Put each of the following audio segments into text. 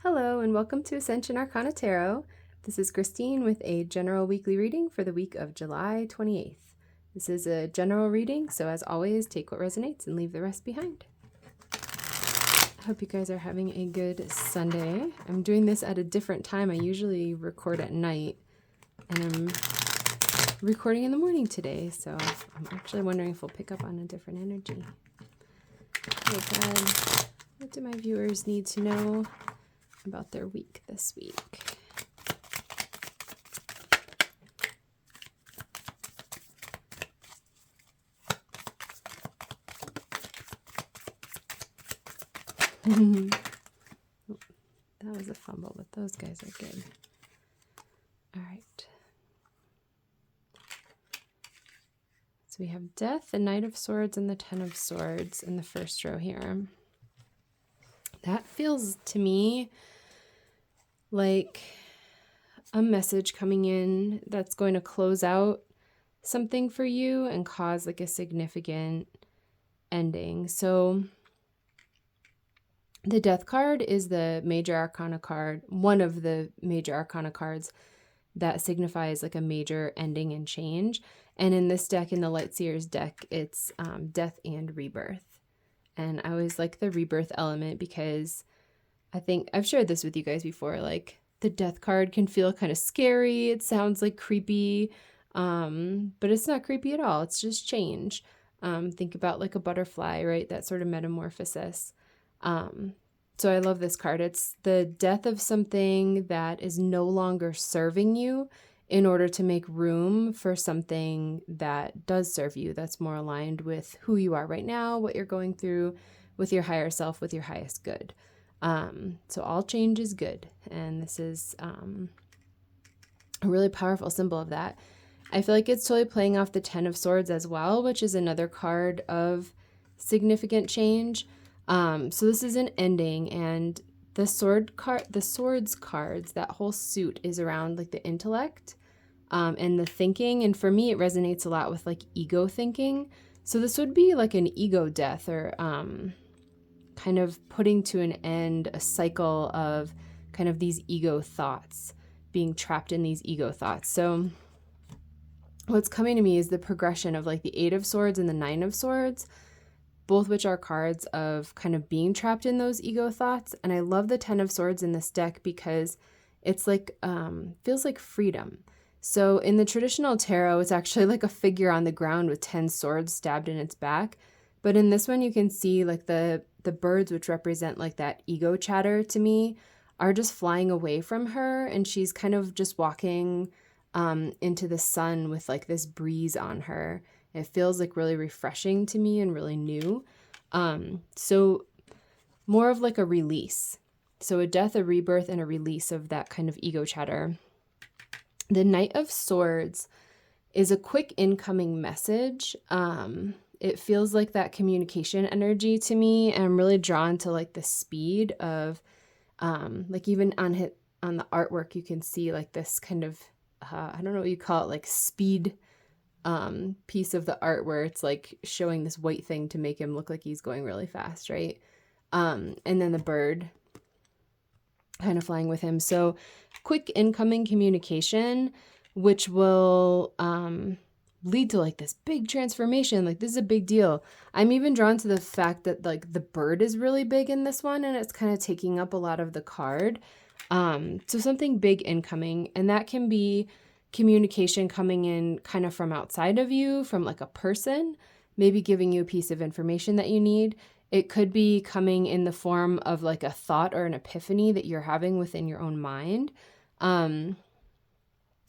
Hello and welcome to Ascension Arcana Tarot. This is Christine with a general weekly reading for the week of July 28th. This is a general reading, so as always, take what resonates and leave the rest behind. I hope you guys are having a good Sunday. I'm doing this at a different time. I usually record at night, and I'm recording in the morning today, so I'm actually wondering if we'll pick up on a different energy. Oh God, what do my viewers need to know about their week this week? That was a fumble, but those guys are good. All right. So we have Death, the Knight of Swords, and the Ten of Swords in the first row here. That feels to me like a message coming in that's going to close out something for you and cause like a significant ending. So the Death card is the major arcana card, one of the major arcana cards that signifies like a major ending and change. And in this deck, in the Lightseer's deck, it's death and rebirth. And I always like the rebirth element because I think I've shared this with you guys before, like the Death card can feel kind of scary. It sounds like creepy, but it's not creepy at all. It's just change. Think about like a butterfly, right? That sort of metamorphosis. So I love this card. It's the death of something that is no longer serving you in order to make room for something that does serve you, that's more aligned with who you are right now, what you're going through, with your higher self, with your highest good. So all change is good. And this is a really powerful symbol of that. I feel like it's totally playing off the Ten of Swords as well, which is another card of significant change. So this is an ending, and the swords cards, that whole suit is around like the intellect, and the thinking. And for me, it resonates a lot with like ego thinking. So this would be like an ego death, or, kind of putting to an end a cycle of kind of these ego thoughts, being trapped in these ego thoughts. So what's coming to me is the progression of like the Eight of Swords and the Nine of Swords, both which are cards of kind of being trapped in those ego thoughts. And I love the Ten of Swords in this deck because it's like, feels like freedom. So in the traditional tarot, it's actually like a figure on the ground with 10 swords stabbed in its back. But in this one, you can see like the birds, which represent like that ego chatter to me, are just flying away from her. And she's kind of just walking into the sun with like this breeze on her. It feels like really refreshing to me and really new. So more of like a release. So a death, a rebirth, and a release of that kind of ego chatter. The Knight of Swords is a quick incoming message. It feels like that communication energy to me. And I'm really drawn to like the speed of, like even on the artwork, you can see like this kind of, I don't know what you call it, like speed piece of the art where it's like showing this white thing to make him look like he's going really fast, right? And then the bird kind of flying with him. So quick incoming communication, which will lead to like this big transformation. Like this is a big deal. I'm even drawn to the fact that like the bird is really big in this one, and it's kind of taking up a lot of the card. So something big incoming, and that can be communication coming in kind of from outside of you, from like a person, maybe giving you a piece of information that you need. It could be coming in the form of like a thought or an epiphany that you're having within your own mind.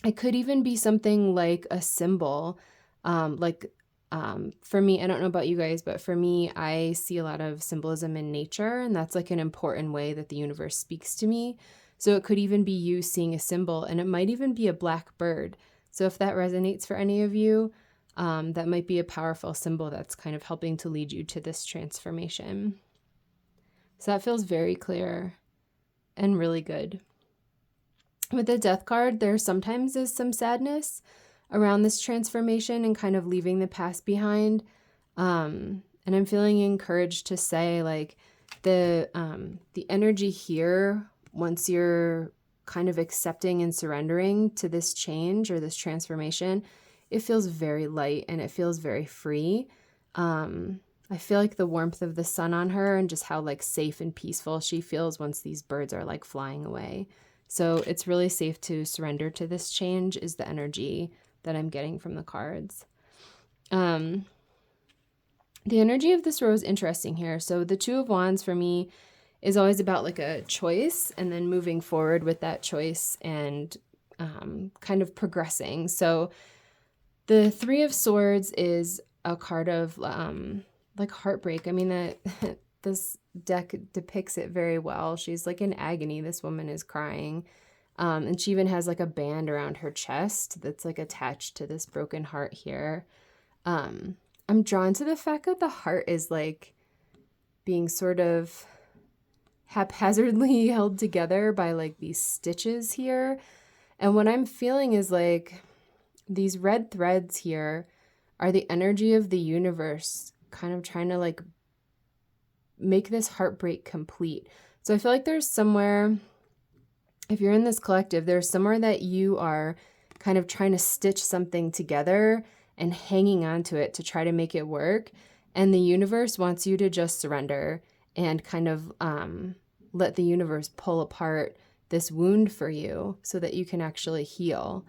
It could even be something like a symbol. For me, I don't know about you guys, but for me, I see a lot of symbolism in nature, and that's like an important way that the universe speaks to me. So it could even be you seeing a symbol, and it might even be a black bird. So if that resonates for any of you, that might be a powerful symbol that's kind of helping to lead you to this transformation. So that feels very clear and really good. With the Death card, there sometimes is some sadness around this transformation and kind of leaving the past behind. And I'm feeling encouraged to say like the energy here once you're kind of accepting and surrendering to this change or this transformation, it feels very light and it feels very free. I feel like the warmth of the sun on her and just how like safe and peaceful she feels once these birds are like flying away. So it's really safe to surrender to this change is the energy that I'm getting from the cards. The energy of this row is interesting here. So the Two of Wands for me is always about like a choice and then moving forward with that choice and kind of progressing. So the Three of Swords is a card of like heartbreak. I mean, that this deck depicts it very well. She's like in agony. This woman is crying. And she even has like a band around her chest that's like attached to this broken heart here. I'm drawn to the fact that the heart is like being sort of haphazardly held together by like these stitches here. And what I'm feeling is like these red threads here are the energy of the universe kind of trying to like make this heartbreak complete. So I feel like there's somewhere, if you're in this collective, there's somewhere that you are kind of trying to stitch something together and hanging on to it to try to make it work. And the universe wants you to just surrender and kind of let the universe pull apart this wound for you so that you can actually heal.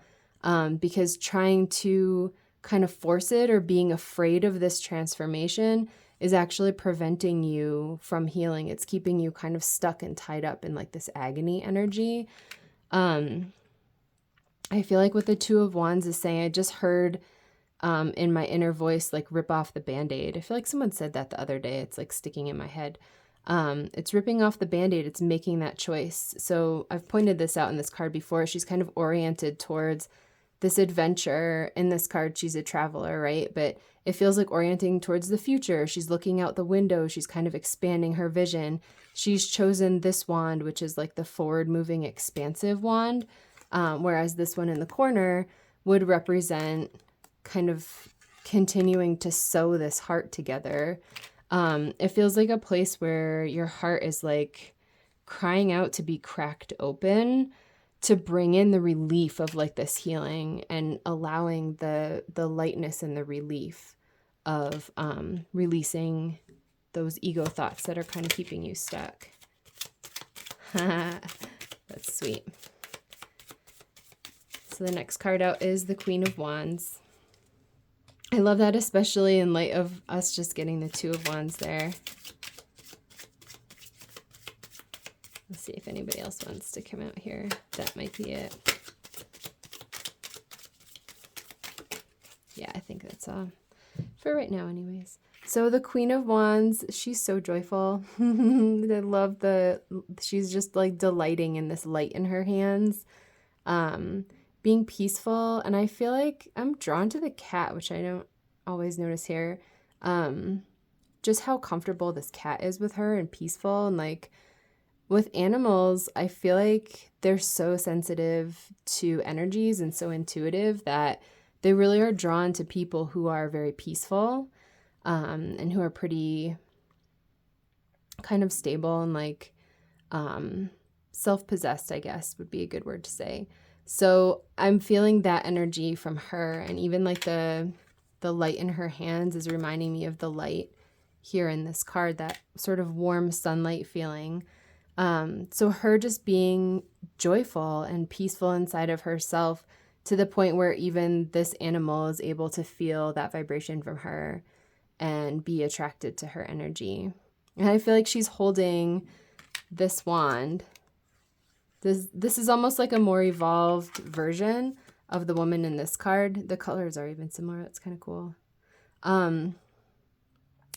Because trying to kind of force it or being afraid of this transformation is actually preventing you from healing. It's keeping you kind of stuck and tied up in like this agony energy. I feel like what the Two of Wands is saying, I just heard in my inner voice, like rip off the Band-Aid. I feel like someone said that the other day. It's like sticking in my head. It's ripping off the Band-Aid. It's making that choice. So I've pointed this out in this card before. She's kind of oriented towards this adventure. In this card, she's a traveler, right? But it feels like orienting towards the future. She's looking out the window. She's kind of expanding her vision. She's chosen this wand, which is like the forward-moving, expansive wand, whereas this one in the corner would represent kind of continuing to sew this heart together. It feels like a place where your heart is like crying out to be cracked open, to bring in the relief of like this healing and allowing the lightness and the relief of releasing those ego thoughts that are kind of keeping you stuck. That's sweet. So the next card out is the Queen of Wands. I love that, especially in light of us just getting the Two of Wands there. Let's see if anybody else wants to come out here. That might be it. Yeah, I think that's all for right now anyways. So the Queen of Wands, she's so joyful. I love she's just like delighting in this light in her hands, being peaceful. And I feel like I'm drawn to the cat, which I don't always notice here. Just how comfortable this cat is with her and peaceful. And like with animals, I feel like they're so sensitive to energies and so intuitive that they really are drawn to people who are very peaceful, and who are pretty kind of stable and like self-possessed, I guess would be a good word to say. So I'm feeling that energy from her, and even like the light in her hands is reminding me of the light here in this card, that sort of warm sunlight feeling. So her just being joyful and peaceful inside of herself, to the point where even this animal is able to feel that vibration from her and be attracted to her energy. And I feel like she's holding this wand. This is almost like a more evolved version of the woman in this card. The colors are even similar. That's kind of cool.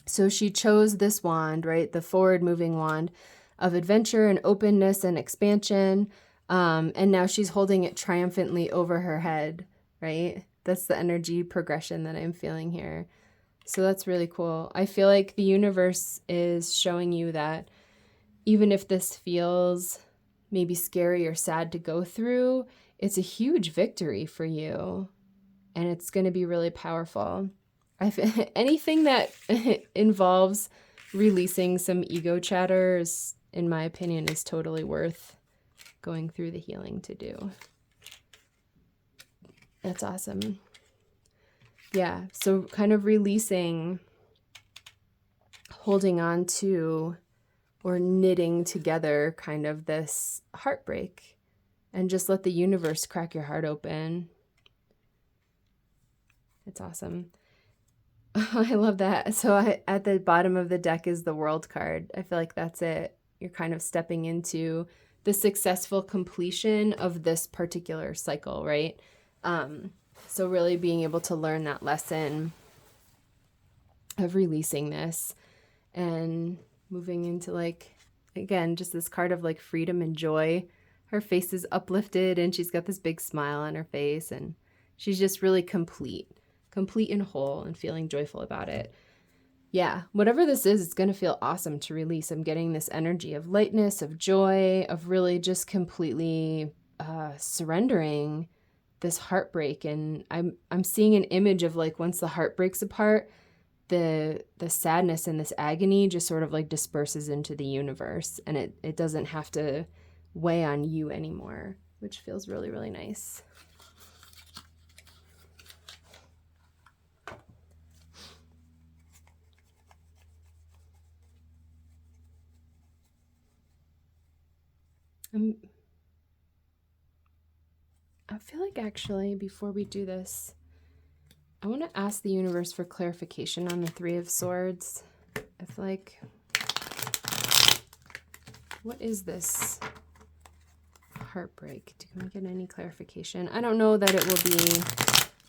So she chose this wand, right? The forward moving wand of adventure and openness and expansion. And now she's holding it triumphantly over her head, right? That's the energy progression that I'm feeling here. So that's really cool. I feel like the universe is showing you that even if this feels maybe scary or sad to go through, it's a huge victory for you. And it's going to be really powerful. Anything that involves releasing some ego chatter is, in my opinion, is totally worth going through the healing to do. That's awesome. Yeah, so kind of releasing, holding on to, or knitting together kind of this heartbreak, and just let the universe crack your heart open. It's awesome. I love that. So at the bottom of the deck is the World card. I feel like that's it. You're kind of stepping into the successful completion of this particular cycle, right? So really being able to learn that lesson of releasing this and moving into, like, again, just this card of like freedom and joy. Her face is uplifted and she's got this big smile on her face, and she's just really complete and whole and feeling joyful about it. Yeah, whatever this is, it's going to feel awesome to release. I'm getting this energy of lightness, of joy, of really just completely surrendering this heartbreak. And I'm seeing an image of, like, once the heart breaks apart, the sadness and this agony just sort of like disperses into the universe, and it doesn't have to weigh on you anymore, which feels really, really nice. I feel like actually before we do this, I want to ask the universe for clarification on the Three of Swords. I feel like, what is this heartbreak? Can we get any clarification? I don't know that it will be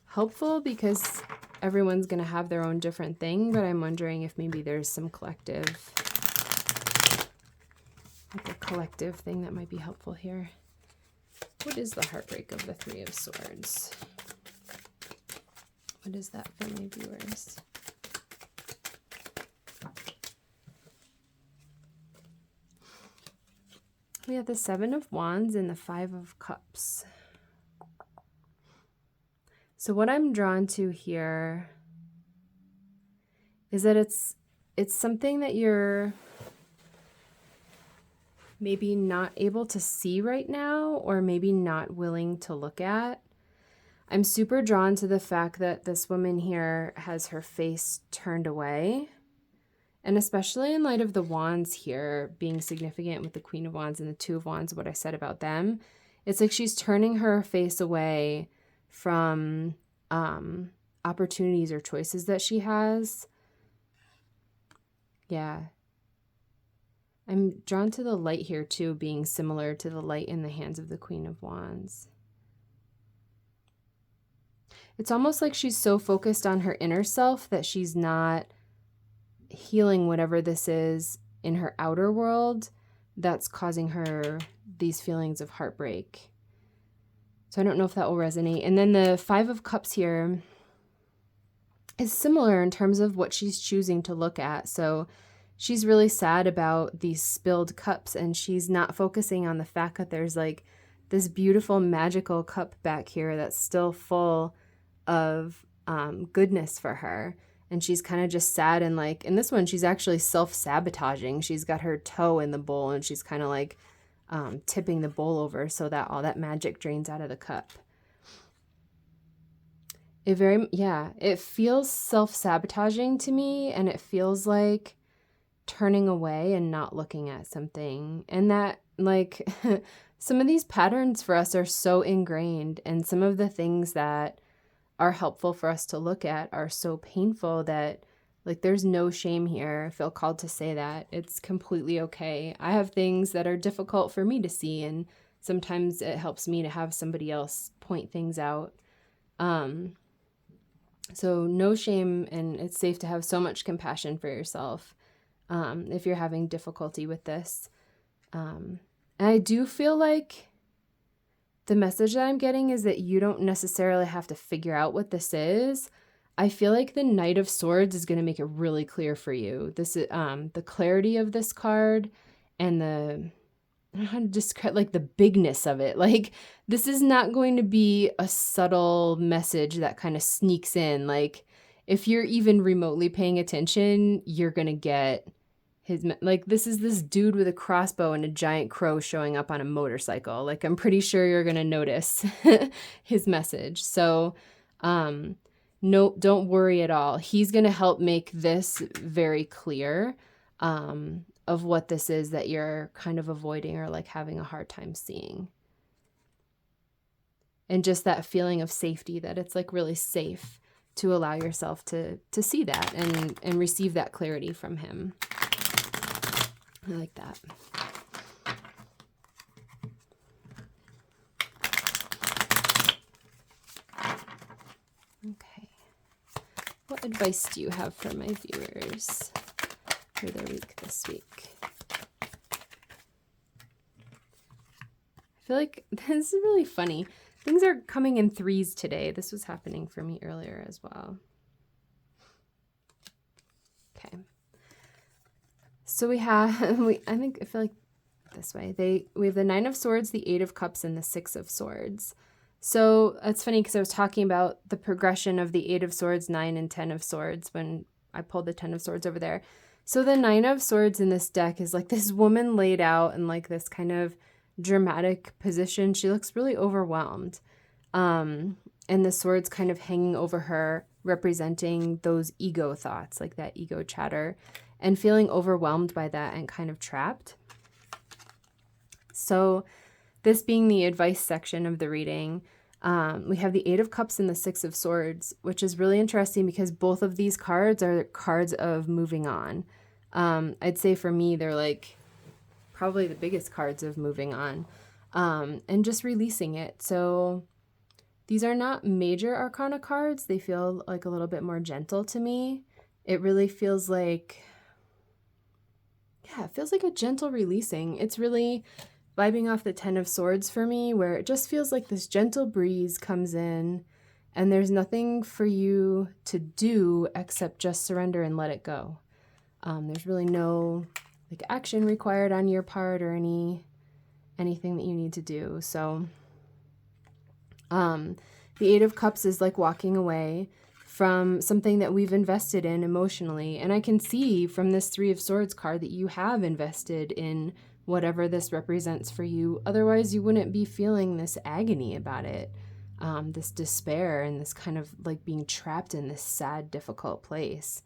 helpful because everyone's going to have their own different thing, but I'm wondering if maybe there's some collective, like a collective thing that might be helpful here. What is the heartbreak of the Three of Swords? What is that for my viewers? We have the Seven of Wands and the Five of Cups. So what I'm drawn to here is that it's something that you're maybe not able to see right now, or maybe not willing to look at. I'm super drawn to the fact that this woman here has her face turned away. And especially in light of the Wands here being significant with the Queen of Wands and the Two of Wands, what I said about them, it's like she's turning her face away from opportunities or choices that she has. Yeah. I'm drawn to the light here too, being similar to the light in the hands of the Queen of Wands. It's almost like she's so focused on her inner self that she's not healing whatever this is in her outer world that's causing her these feelings of heartbreak. So I don't know if that will resonate. And then the Five of Cups here is similar in terms of what she's choosing to look at. So she's really sad about these spilled cups, and she's not focusing on the fact that there's like this beautiful magical cup back here that's still full of goodness for her. And she's kind of just sad, and like in this one, she's actually self-sabotaging. She's got her toe in the bowl and she's kind of like tipping the bowl over so that all that magic drains out of the cup. It feels self-sabotaging to me, and it feels like turning away and not looking at something. And that, like, some of these patterns for us are so ingrained, and some of the things that are helpful for us to look at are so painful that, like, there's no shame here. I feel called to say that. It's completely okay. I have things that are difficult for me to see, and sometimes it helps me to have somebody else point things out. So no shame, and it's safe to have so much compassion for yourself if you're having difficulty with this. And I do feel like the message that I'm getting is that you don't necessarily have to figure out what this is. I feel like the Knight of Swords is going to make it really clear for you. This is the clarity of this card, and I don't know how to describe, like, the bigness of it. Like, this is not going to be a subtle message that kind of sneaks in. Like, if you're even remotely paying attention, you're going to get like, this is this dude with a crossbow and a giant crow showing up on a motorcycle. Like, I'm pretty sure you're going to notice his message. So, no, don't worry at all. He's going to help make this very clear, of what this is that you're kind of avoiding or like having a hard time seeing. And just that feeling of safety, that it's like really safe to allow yourself to see that and receive that clarity from him. I like that. Okay. What advice do you have for my viewers for their week this week? I feel like this is really funny. Things are coming in threes today. This was happening for me earlier as well. Okay. So we have, I feel like this way. We have the 9 of Swords, the 8 of Cups, and the 6 of Swords. So it's funny because I was talking about the progression of the 8 of Swords, 9, and 10 of Swords when I pulled the 10 of Swords over there. So the 9 of Swords in this deck is like this woman laid out in like this kind of dramatic position. She looks really overwhelmed. And the swords kind of hanging over her, representing those ego thoughts, like that ego chatter, and feeling overwhelmed by that and kind of trapped. So this being the advice section of the reading, we have the 8 of Cups and the 6 of Swords, which is really interesting because both of these cards are cards of moving on. I'd say for me, they're like probably the biggest cards of moving on, and just releasing it. So these are not major arcana cards. They feel like a little bit more gentle to me. It really feels like, yeah, it feels like a gentle releasing. It's really vibing off the 10 of Swords for me, where it just feels like this gentle breeze comes in and there's nothing for you to do except just surrender and let it go. There's really no like action required on your part or anything that you need to do. So the 8 of Cups is like walking away from something that we've invested in emotionally. And I can see from this 3 of Swords card that you have invested in whatever this represents for you. Otherwise, you wouldn't be feeling this agony about it, this despair and this kind of like being trapped in this sad, difficult place.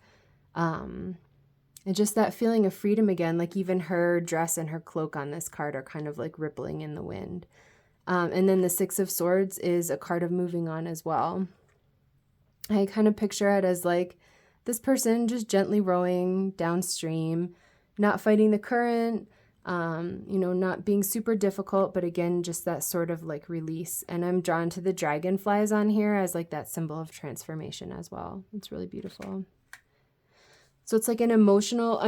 And just that feeling of freedom again, like even her dress and her cloak on this card are kind of like rippling in the wind. And then the 6 of Swords is a card of moving on as well. I kind of picture it as like this person just gently rowing downstream, not fighting the current, not being super difficult, but again, just that sort of like release. And I'm drawn to the dragonflies on here as like that symbol of transformation as well. It's really beautiful. So it's like an emotional,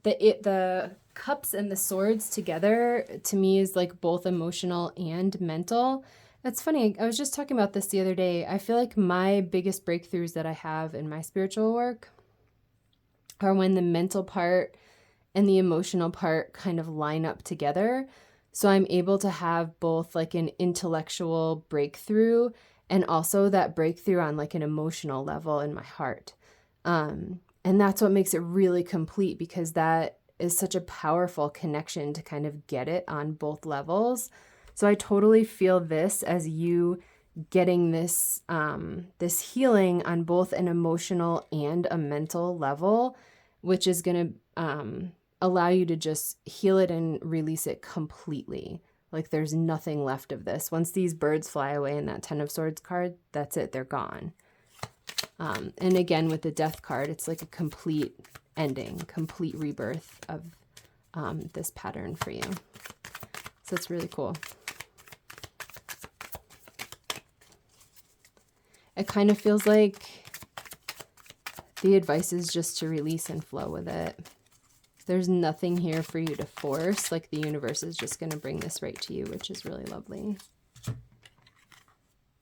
the cups and the swords together to me is like both emotional and mental. That's funny. I was just talking about this the other day. I feel like my biggest breakthroughs that I have in my spiritual work are when the mental part and the emotional part kind of line up together. So I'm able to have both like an intellectual breakthrough and also that breakthrough on like an emotional level in my heart. And that's what makes it really complete, because that is such a powerful connection to kind of get it on both levels. So I totally feel this as you getting this this healing on both an emotional and a mental level, which is going to allow you to just heal it and release it completely. Like there's nothing left of this. Once these birds fly away in that 10 of Swords card, that's it. They're gone. And again, with the Death card, it's like a complete ending, complete rebirth of this pattern for you. So it's really cool. It kind of feels like the advice is just to release and flow with it. There's nothing here for you to force. Like the universe is just going to bring this right to you, which is really lovely.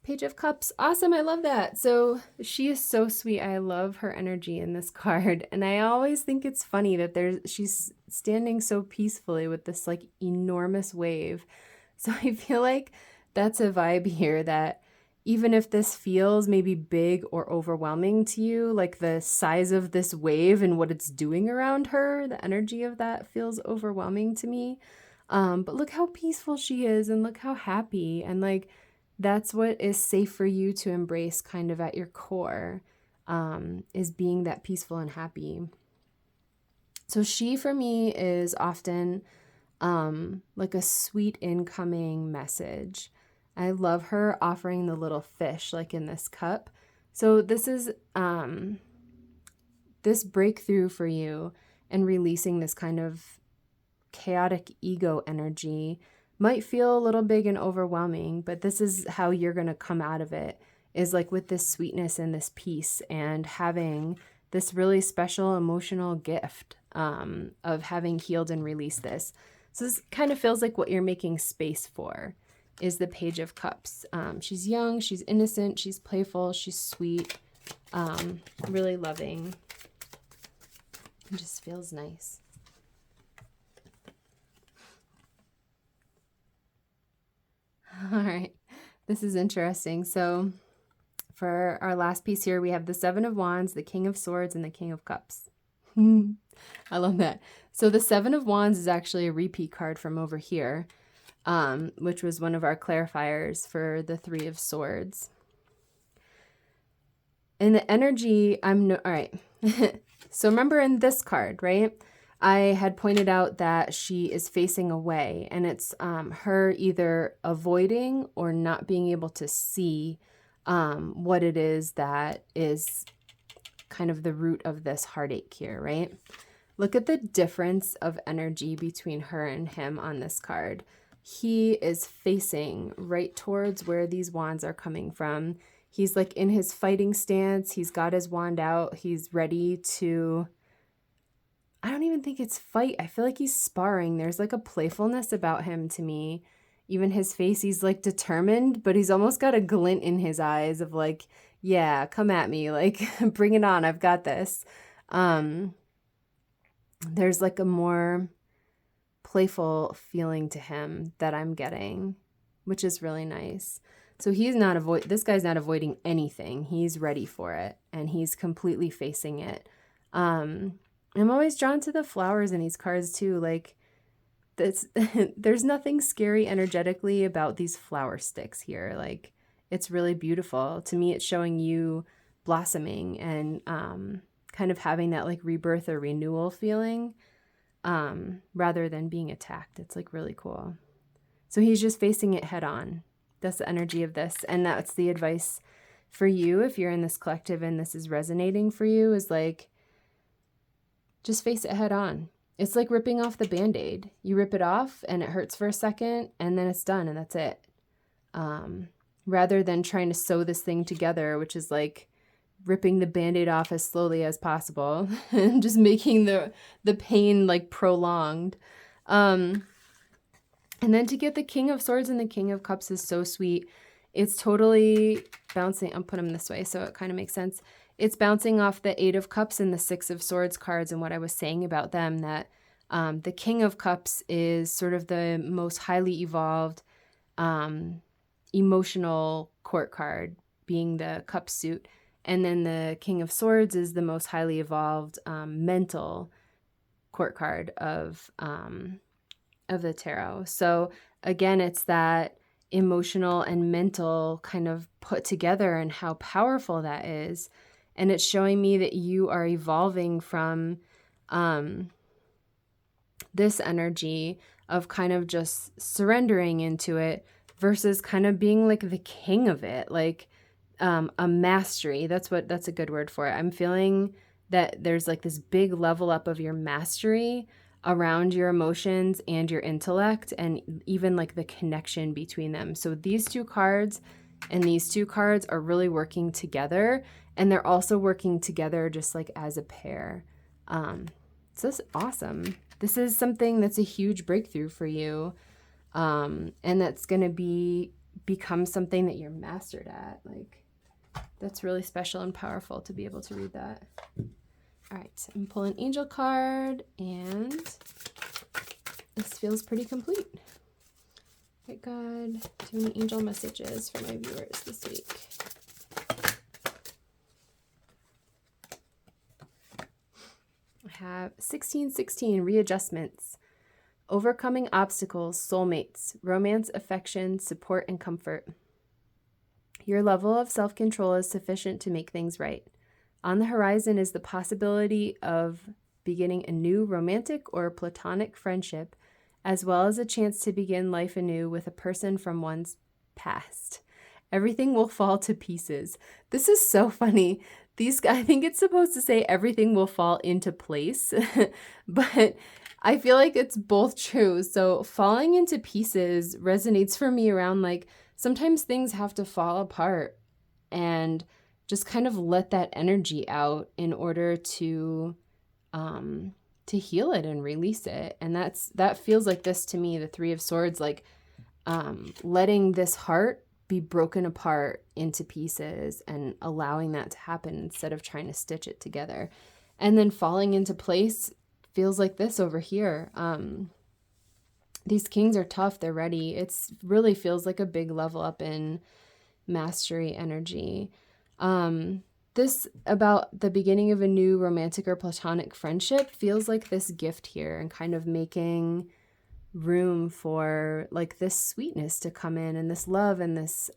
Page of Cups. Awesome. I love that. So she is so sweet. I love her energy in this card. And I always think it's funny that she's standing so peacefully with this like enormous wave. So I feel like that's a vibe here that even if this feels maybe big or overwhelming to you, like the size of this wave and what it's doing around her, the energy of that feels overwhelming to me. But look how peaceful she is, and look how happy, and like that's what is safe for you to embrace kind of at your core, is being that peaceful and happy. So she for me is often like a sweet incoming message. I love her offering the little fish like in this cup. So this is this breakthrough for you, and releasing this kind of chaotic ego energy might feel a little big and overwhelming, but this is how you're going to come out of it, is like with this sweetness and this peace, and having this really special emotional gift of having healed and released this. So this kind of feels like what you're making space for is the Page of Cups. She's young, she's innocent, she's playful, she's sweet, really loving. It just feels nice. All right, this is interesting. So for our last piece here, we have the Seven of Wands, the King of Swords, and the King of Cups. I love that. So the Seven of Wands is actually a repeat card from over here, which was one of our clarifiers for the Three of Swords. And the energy, all right. So remember in this card, right? I had pointed out that she is facing away, and it's her either avoiding or not being able to see what it is that is kind of the root of this heartache here, right? Look at the difference of energy between her and him on this card. He is facing right towards where these wands are coming from. He's like in his fighting stance. He's got his wand out. He's ready to, I don't even think it's fight. I feel like he's sparring. There's like a playfulness about him to me. Even his face, he's like determined, but he's almost got a glint in his eyes of like, yeah, come at me. Like, bring it on. I've got this. There's like a more playful feeling to him that I'm getting, which is really nice. So he's not this guy's not avoiding anything. He's ready for it, and he's completely facing it. I'm always drawn to the flowers in these cards too. Like there's nothing scary energetically about these flower sticks here. Like it's really beautiful. To me, it's showing you blossoming and kind of having that like rebirth or renewal feeling rather than being attacked. It's like really cool. So he's just facing it head on. That's the energy of this. And that's the advice for you if you're in this collective and this is resonating for you, is like, just face it head on. It's like ripping off the Band-Aid. You rip it off and it hurts for a second and then it's done and that's it. Rather than trying to sew this thing together, which is like ripping the Band-Aid off as slowly as possible and just making the pain like prolonged. And then to get the King of Swords and the King of Cups is so sweet. It's totally bouncing. I'll put them this way so it kind of makes sense. It's bouncing off the Eight of Cups and the Six of Swords cards and what I was saying about them, that the King of Cups is sort of the most highly evolved emotional court card, being the cup suit. And then the King of Swords is the most highly evolved mental court card of the tarot. So again, it's that emotional and mental kind of put together and how powerful that is. And it's showing me that you are evolving from this energy of kind of just surrendering into it versus kind of being like the king of it, like a mastery. That's a good word for it. I'm feeling that there's like this big level up of your mastery around your emotions and your intellect, and even like the connection between them. So these two cards and these two cards are really working together, and they're also working together just like as a pair. So this is awesome. This is something that's a huge breakthrough for you, and that's going to become something that you're mastered at. Like, that's really special and powerful to be able to read that. All right, I'm pulling an angel card, and this feels pretty complete. Right, God, do any angel messages for my viewers this week? I have 1616, readjustments, overcoming obstacles, soulmates, romance, affection, support, and comfort. Your level of self-control is sufficient to make things right. On the horizon is the possibility of beginning a new romantic or platonic friendship, as well as a chance to begin life anew with a person from one's past. Everything will fall to pieces. This is so funny. I think it's supposed to say everything will fall into place, but I feel like it's both true. So falling into pieces resonates for me around like sometimes things have to fall apart and just kind of let that energy out in order to heal it and release it. And that feels like this to me, the Three of Swords, like letting this heart be broken apart into pieces and allowing that to happen instead of trying to stitch it together. And then falling into place feels like this over here. These kings are tough. They're ready. It's really feels like a big level up in mastery energy. This about the beginning of a new romantic or platonic friendship feels like this gift here and kind of making room for like this sweetness to come in and this love and this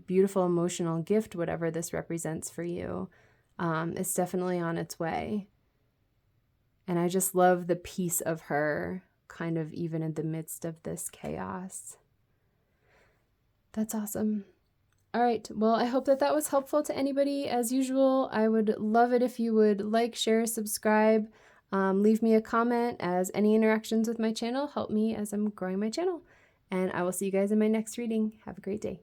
beautiful emotional gift, whatever this represents for you. It's definitely on its way. And I just love the peace of her kind of even in the midst of this chaos. That's awesome. All right. Well, I hope that was helpful to anybody. As usual, I would love it if you would like, share, subscribe, leave me a comment, as any interactions with my channel help me as I'm growing my channel. And I will see you guys in my next reading. Have a great day.